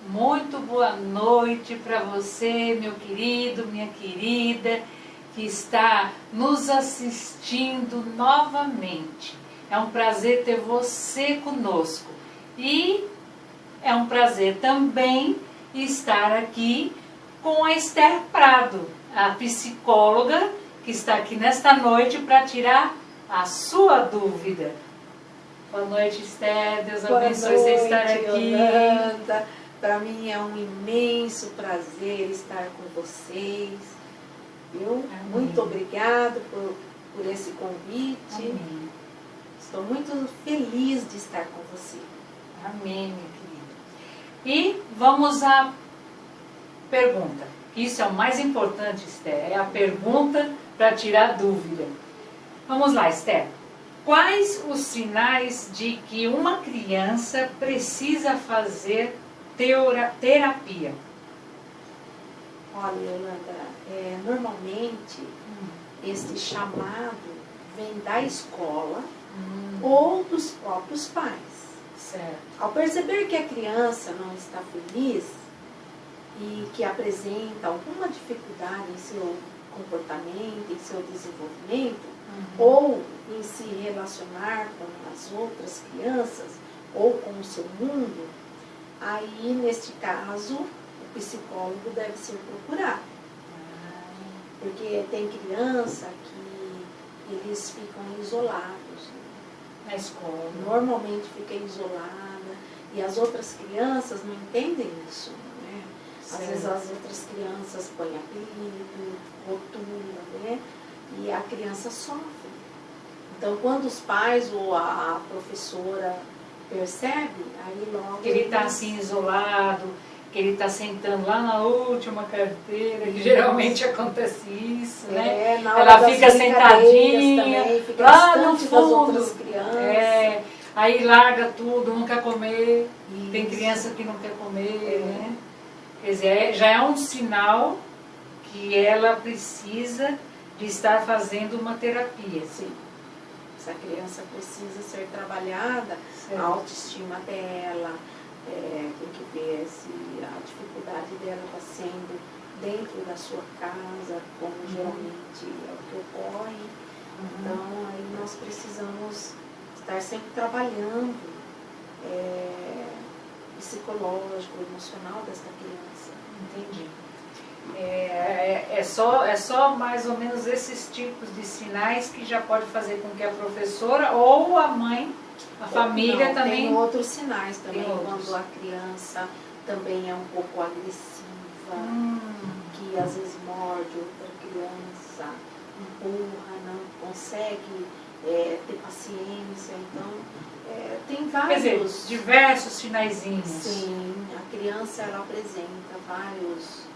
Muito boa noite para você, meu querido, minha querida, que está nos assistindo novamente. É um prazer ter você conosco. E é um prazer também estar aqui com a Esther Prado, a psicóloga que está aqui nesta noite para tirar a sua dúvida. Boa noite, Esther. Deus abençoe você estar aqui. Para mim é um imenso prazer estar com vocês. Viu? Muito obrigado por esse convite. Amém. Estou muito feliz de estar com você. Amém, minha querida. E vamos à pergunta. Isso é o mais importante, Esther. É a pergunta para tirar dúvida. Vamos lá, Esther. Quais os sinais de que uma criança precisa fazer terapia? Olha, Yolanda, normalmente este chamado vem da escola ou dos próprios pais. Certo. Ao perceber que a criança não está feliz e que apresenta alguma dificuldade em seu comportamento, em seu desenvolvimento, ou em se relacionar com as outras crianças, ou com o seu mundo, aí, neste caso, o psicólogo deve ser procurado. Porque tem criança que eles ficam isolados. Na escola. Normalmente fica isolada, e as outras crianças não entendem isso. Né? Às vezes as outras crianças põem apelido, rotula, né? E a criança sofre. Então, quando os pais ou a professora percebe, aí logo... Que ele está assim isolado, que ele está sentando lá na última carteira, que geralmente acontece isso, né? Ela fica sentadinha, também, fica lá no distante fundo, das outras crianças. Aí larga tudo, não quer comer. Isso. Tem criança que não quer comer, né? Quer dizer, já é um sinal que ela precisa de estar fazendo uma terapia. Sim. Essa criança precisa ser trabalhada, Certo. a autoestima dela, tem que ver se a dificuldade dela está sendo dentro da sua casa, como geralmente é o que ocorre. Então, aí nós precisamos estar sempre trabalhando psicológico, emocional desta criança. Entendi. É só mais ou menos esses tipos de sinais que já pode fazer com que a professora ou a mãe, a família também... Tem outros sinais também, outros. quando a criança também é um pouco agressiva, que às vezes morde outra criança, empurra, não consegue ter paciência. Então, tem vários... Quer dizer, diversos sinaizinhos. Sim, a criança ela apresenta vários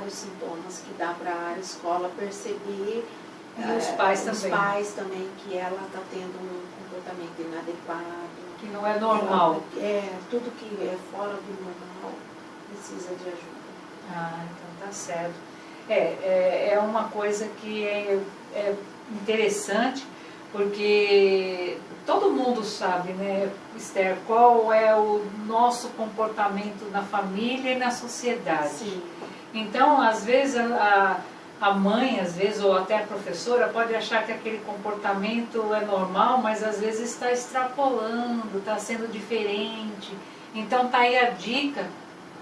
sintomas que dá para a escola perceber. E os pais também. Os pais também, que ela está tendo um comportamento inadequado. Que não é normal. Tudo que é fora do normal precisa de ajuda. Então tá certo. É uma coisa que é interessante, porque todo mundo sabe, né, Esther, qual é o nosso comportamento na família e na sociedade. Sim. Então, às vezes, a mãe, às vezes, ou até a professora, pode achar que aquele comportamento é normal, mas às vezes está extrapolando, está sendo diferente. Então, tá aí a dica,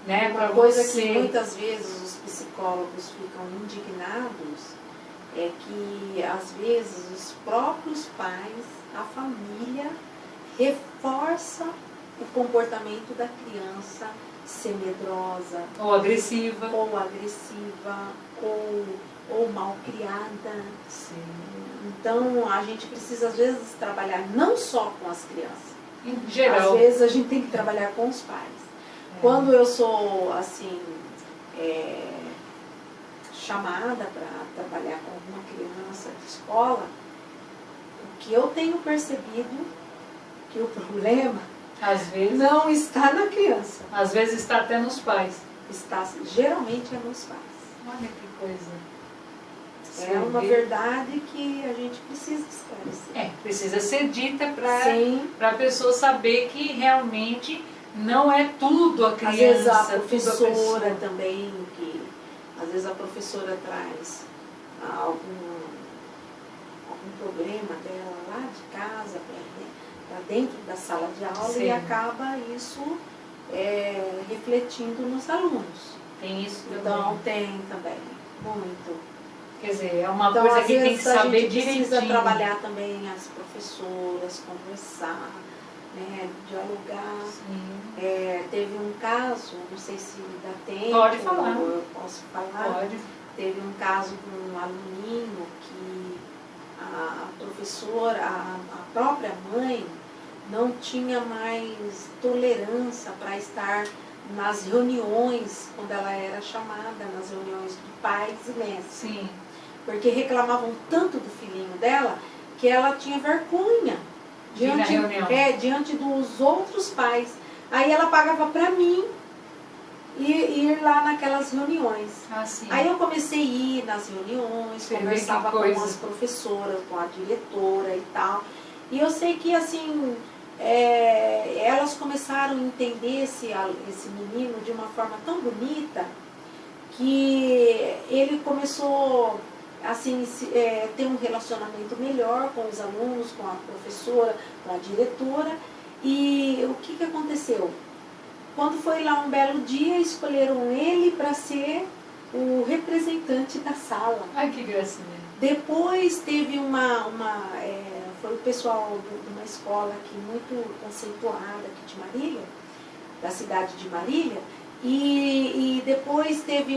né, para você... Uma coisa que muitas vezes os psicólogos ficam indignados é que, às vezes, os próprios pais, a família, reforça o comportamento da criança ser medrosa, ou agressiva, ou mal criada. Sim. Então a gente precisa às vezes trabalhar não só com as crianças, em geral. Às vezes a gente tem que trabalhar com os pais. Quando eu sou assim chamada para trabalhar com alguma criança de escola, o que eu tenho percebido que o problema às vezes não está na criança. Às vezes está até nos pais. Geralmente é nos pais. Olha que coisa. É uma verdade que a gente precisa esclarecer. Precisa ser dita para a pessoa saber que realmente Não é tudo a criança. Às vezes a tudo professora também, que às vezes a professora traz algum problema dela lá de casa para dentro da sala de aula. Sim. E acaba isso refletindo nos alunos. Tem isso também. Então tem também, muito. Quer dizer, é uma coisa que tem que saber direitinho. A gente precisa trabalhar também as professoras, conversar, né, dialogar. Teve um caso, não sei se dá tempo. Pode falar. Eu posso falar. Pode. Teve um caso com um aluninho que a professora, a própria mãe, não tinha mais tolerância para estar nas reuniões, quando ela era chamada, nas reuniões de pais e mestres. Sim. Porque reclamavam tanto do filhinho dela que ela tinha vergonha diante dos outros pais. Aí ela pagava para mim ir lá naquelas reuniões. Aí eu comecei a ir nas reuniões, conversava com as professoras, com a diretora e tal. E eu sei que assim, elas começaram a entender esse menino de uma forma tão bonita que ele começou assim, ter um relacionamento melhor com os alunos, com a professora, com a diretora. E o que aconteceu? Quando foi lá um belo dia, escolheram ele para ser o representante da sala. Ai, que gracinha. Depois teve foi o pessoal de uma escola aqui muito conceituada aqui de Marília, da cidade de Marília, e depois teve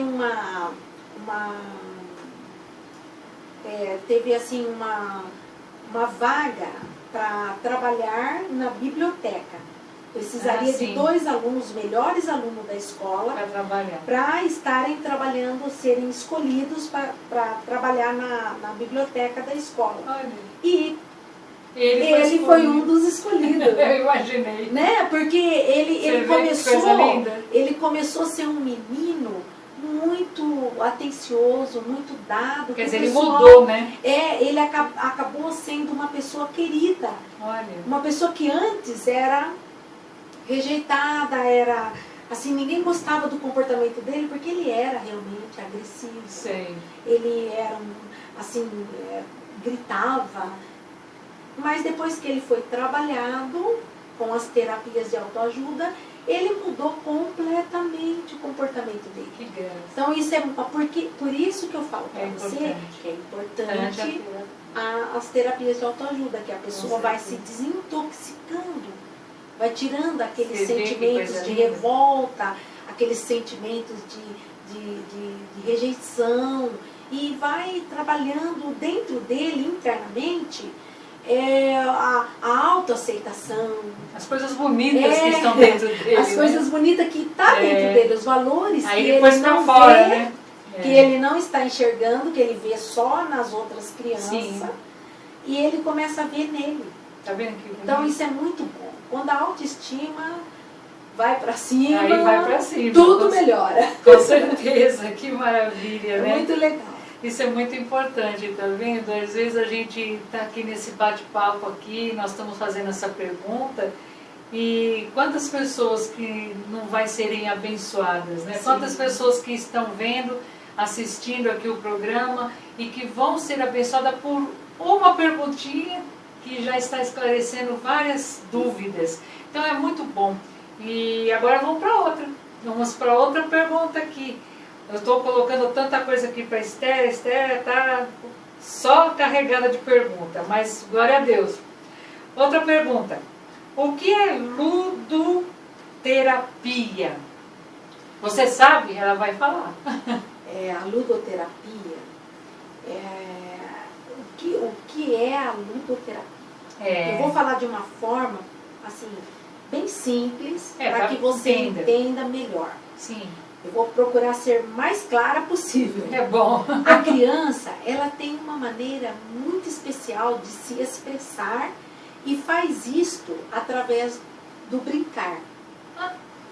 teve assim uma vaga para trabalhar na biblioteca. Precisaria de 2 alunos, melhores alunos da escola, para estarem trabalhando, serem escolhidos para trabalhar na biblioteca da escola. Olha. E ele foi um dos escolhidos. Eu imaginei. Né? Porque ele começou a ser um menino muito atencioso, muito dado. Quer dizer, ele mudou, né? Ele acabou sendo uma pessoa querida. Olha. Uma pessoa que antes era rejeitada, era assim, ninguém gostava do comportamento dele porque ele era realmente agressivo. Sim. Ele era assim, gritava. Mas depois que ele foi trabalhado com as terapias de autoajuda, ele mudou completamente o comportamento dele. Que graça. Então isso por isso que eu falo para você que é importante as terapias de autoajuda, que a pessoa vai se desintoxicando, vai tirando aqueles sentimentos de revolta, aqueles sentimentos de rejeição, e vai trabalhando dentro dele internamente a autoaceitação. As coisas bonitas que estão dentro dele. As coisas bonitas que estão dentro dele, os valores aí que ele não fora, vê, né? Que ele não está enxergando, que ele vê só nas outras crianças. Sim. E ele começa a ver nele. Tá vendo que bonito? Então isso é muito bom. Quando a autoestima vai para cima, aí vai pra cima, tudo melhora. Com certeza, que maravilha, né? Muito legal. Isso é muito importante, tá vendo? Às vezes a gente está aqui nesse bate-papo aqui, nós estamos fazendo essa pergunta, e quantas pessoas que não vai serem abençoadas, né? Sim. Quantas pessoas que estão vendo, assistindo aqui o programa e que vão ser abençoadas por uma perguntinha que já está esclarecendo várias dúvidas. Então é muito bom. E agora vamos para outra. Vamos para outra pergunta aqui. Eu estou colocando tanta coisa aqui para a Esther. A Esther está só carregada de pergunta, mas glória a Deus. Outra pergunta. O que é ludoterapia? Você sabe? Ela vai falar. A ludoterapia, o que é a ludoterapia? Eu vou falar de uma forma assim, bem simples, para que você entenda melhor. Sim. Eu vou procurar ser mais clara possível. É bom. A criança, ela tem uma maneira muito especial de se expressar e faz isto através do brincar.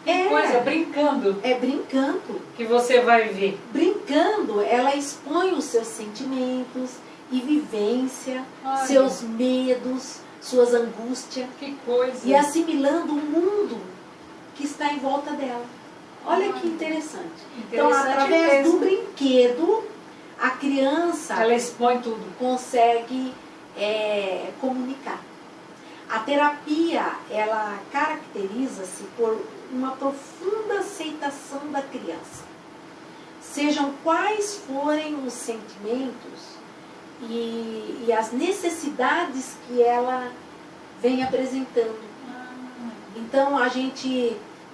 Que coisa, brincando. É brincando. Que você vai ver. Brincando, ela expõe os seus sentimentos e vivência, seus medos, suas angústias. Que coisa. E assimilando o mundo que está em volta dela. Olha que interessante. Então, Interessante através do mesmo. brinquedo, a criança Ela expõe tudo. consegue comunicar. A terapia, ela caracteriza-se por uma profunda aceitação da criança. Sejam quais forem os sentimentos e as necessidades que ela vem apresentando. Então,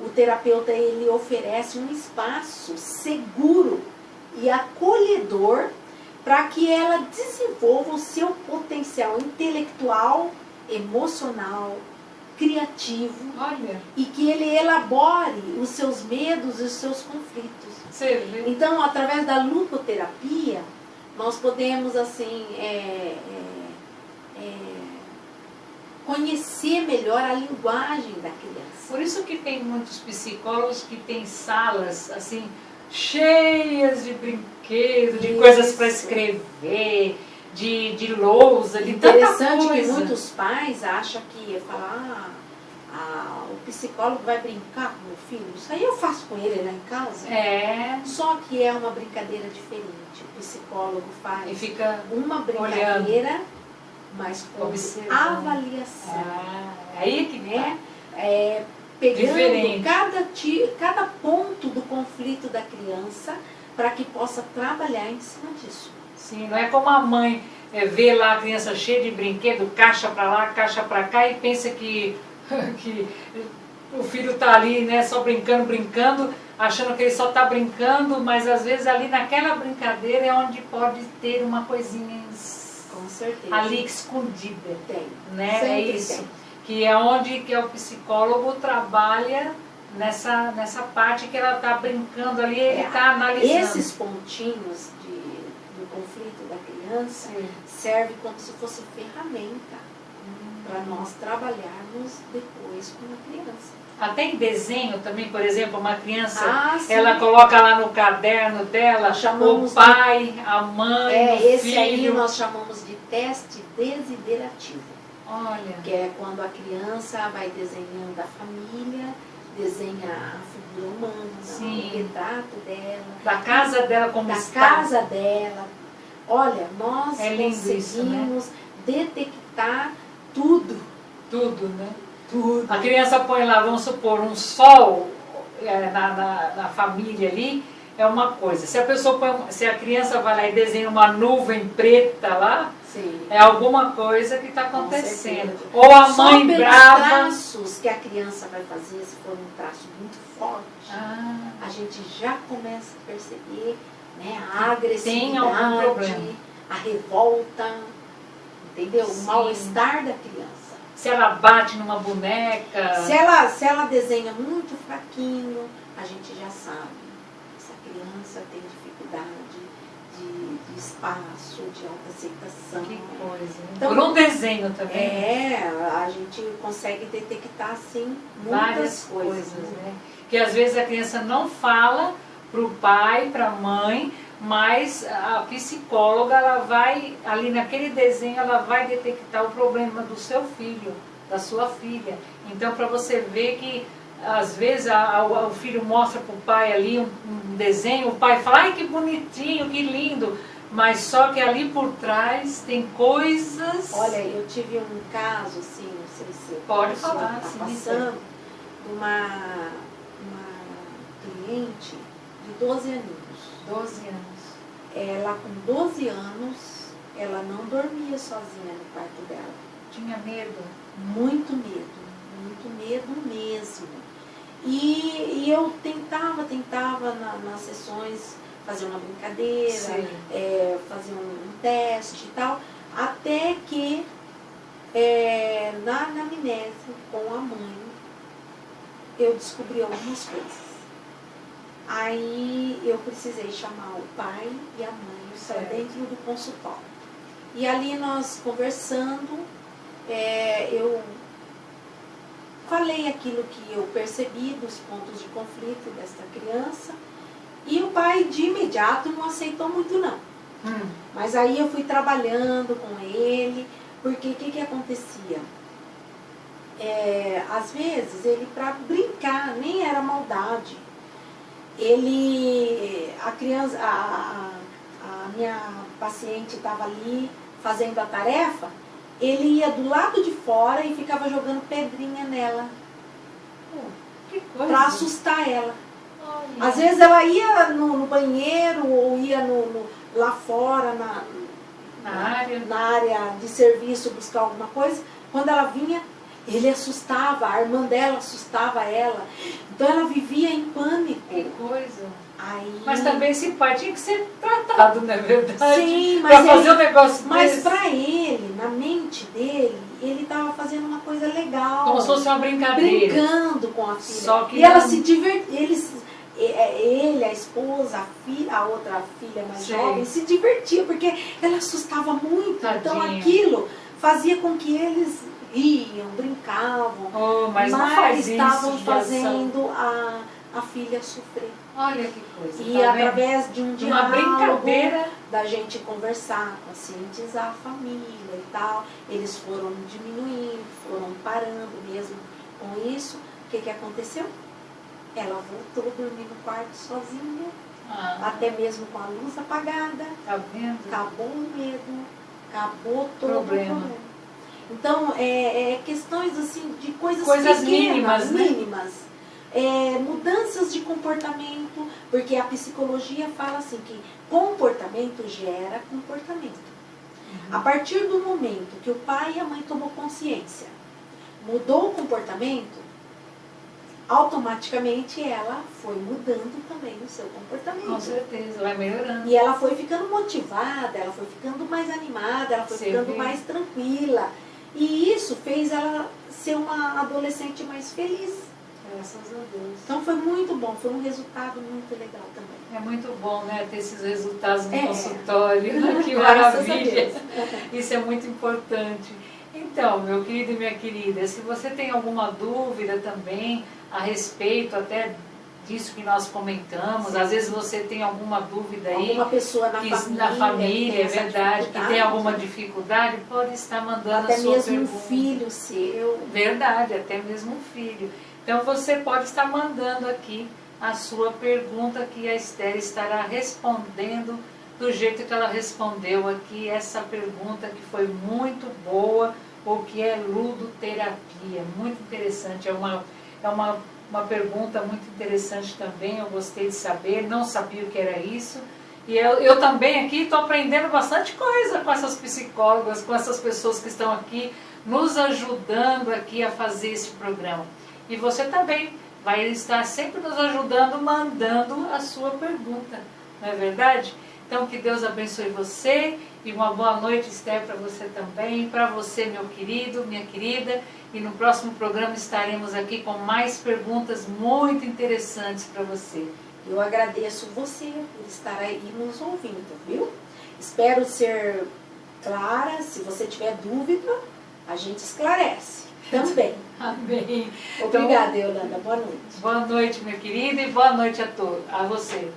o terapeuta, ele oferece um espaço seguro e acolhedor para que ela desenvolva o seu potencial intelectual, emocional, criativo. Olha, E que ele elabore os seus medos e os seus conflitos. você vê. Então, através da ludoterapia, nós podemos assim conhecer melhor a linguagem da criança. Por isso que tem muitos psicólogos que têm salas assim cheias de brinquedos, de Isso. coisas para escrever, de lousa, de tanta Interessante que coisa. muitos pais acham que falar, o psicólogo vai brincar com o filho. Isso aí eu faço com ele lá em casa. É, Só que é uma brincadeira diferente. O psicólogo faz e fica uma brincadeira, mas com Observando. avaliação. Aí que né? Pegando Diferente. cada ponto do conflito da criança para que possa trabalhar em cima disso. Sim, não é como a mãe vê lá a criança cheia de brinquedo, caixa para lá, caixa para cá e pensa que o filho está ali, né, só brincando, achando que ele só está brincando, mas às vezes ali naquela brincadeira é onde pode ter uma coisinha Com certeza. ali escondida, Tem. né? Sempre É isso. tem. Que é onde que o psicólogo trabalha nessa parte que ela está brincando ali, ele está analisando. Esses pontinhos do conflito da criança Sim. servem como se fosse ferramenta para nós trabalharmos depois com a criança. Até em desenho também, por exemplo, uma criança, Sim. ela coloca lá no caderno dela Nós chamamos o pai, a mãe, o esse filho. aí nós chamamos de teste desiderativo. Olha, Que é quando a criança vai desenhando a família, desenha a figura humana, Sim. o retrato dela, da casa dela como da está. casa dela. Olha, nós É lindo conseguimos detectar tudo. Tudo, né? Tudo. A criança põe lá, vamos supor, um sol na família ali, é uma coisa. Se a pessoa se a criança vai lá e desenha uma nuvem preta lá, Sim. é alguma coisa que está Com acontecendo. certeza. Ou a Só mãe pelos brava. traços que a criança vai fazer, se for um traço muito forte, a gente já começa a perceber, né, a Tem algum agressividade, problema. a revolta, entendeu? Sim. O mal-estar da criança. Se ela bate numa boneca. Se ela desenha muito fraquinho, a gente já sabe. Essa criança tem dificuldade de espaço, de autoaceitação. Que coisa. Então, por um desenho também. a gente consegue detectar, assim, Várias muitas coisas. né? Que às vezes a criança não fala para o pai, para a mãe, mas a psicóloga, ela vai, ali naquele desenho, ela vai detectar o problema do seu filho, da sua filha. Então, para você ver que, às vezes, o filho mostra para o pai ali um desenho, o pai fala, ai, que bonitinho, que lindo, mas só que ali por trás tem coisas... Olha, eu tive um caso, assim, não sei se Pode a senhora falar, está sim, passando, de uma cliente de 12 aninhos. 12 anos. Ela, com 12 anos, ela não dormia sozinha no quarto dela. Tinha medo. Muito medo mesmo. E eu tentava nas sessões fazer uma brincadeira, Sim. fazer um teste e tal, até que na anamnese com a mãe eu descobri algumas coisas. Aí eu precisei chamar o pai e a mãe para dentro do consultório. E ali nós conversando, eu falei aquilo que eu percebi dos pontos de conflito desta criança. E o pai de imediato não aceitou muito não. Mas aí eu fui trabalhando com ele, porque o que acontecia? Às vezes ele, para brincar, nem era verdade. A criança, a minha paciente estava ali fazendo a tarefa, ele ia do lado de fora e ficava jogando pedrinha nela. Que coisa. Para assustar ela. Olha. Às vezes ela ia no banheiro ou ia lá fora na área de serviço buscar alguma coisa. Quando ela vinha, ele assustava, a irmã dela assustava ela. Então ela vivia em pânico. Que coisa. Aí... Mas também esse pai tinha que ser tratado, não é verdade? Sim, para fazer um negócio mas desse. para ele, na mente dele, ele estava fazendo uma coisa legal. Como se fosse uma brincadeira. Brincando com a filha. Só que e ela se divertia. Ele, a esposa, a outra filha mais jovem, se divertia, porque ela assustava muito. Tadinha. Então aquilo fazia com que eles riam, brincavam, mas estavam fazendo a filha sofrer. Olha que coisa. E tá através vendo? de um uma brincadeira, da gente conversar, conscientizar a família e tal, eles foram diminuindo, foram parando mesmo com isso. O que aconteceu? Ela voltou a dormir no quarto sozinha, até mesmo com a luz apagada. Tá vendo? Acabou o medo, acabou todo o problema. Então, questões assim de coisas mínimas, pequenas, né? Mudanças de comportamento, porque a psicologia fala assim que comportamento gera comportamento. A partir do momento que o pai e a mãe tomou consciência, mudou o comportamento, automaticamente ela foi mudando também o seu comportamento. Com certeza, vai melhorando. E ela foi ficando motivada, ela foi ficando mais animada, ela foi ficando mais tranquila. E isso fez ela ser uma adolescente mais feliz. Graças a Deus. Então foi muito bom, foi um resultado muito legal também. É muito bom, né, ter esses resultados no consultório. Que Graças maravilha. a Deus. Isso é muito importante. Então, meu querido e minha querida, se você tem alguma dúvida também a respeito até disso que nós comentamos, às vezes você tem alguma dúvida aí, alguma pessoa na família, é verdade, que tem alguma dificuldade, pode estar mandando até a sua mesmo pergunta. Um filho seu. Verdade, até mesmo um filho. Então você pode estar mandando aqui a sua pergunta, que a Esther estará respondendo do jeito que ela respondeu aqui essa pergunta, que foi muito boa, o que é ludoterapia. Muito interessante, é uma pergunta muito interessante também, eu gostei de saber, não sabia o que era isso. E eu também aqui estou aprendendo bastante coisa com essas psicólogas, com essas pessoas que estão aqui nos ajudando aqui a fazer esse programa. E você também vai estar sempre nos ajudando, mandando a sua pergunta, não é verdade? Então que Deus abençoe você e uma boa noite, Esther, para você também, para você, meu querido, minha querida. E no próximo programa estaremos aqui com mais perguntas muito interessantes para você. Eu agradeço você por estar aí nos ouvindo, viu? Espero ser clara. Se você tiver dúvida, a gente esclarece também. Amém. Obrigada, Yolanda. Boa noite. Boa noite, minha querida, e boa noite a todos, a você.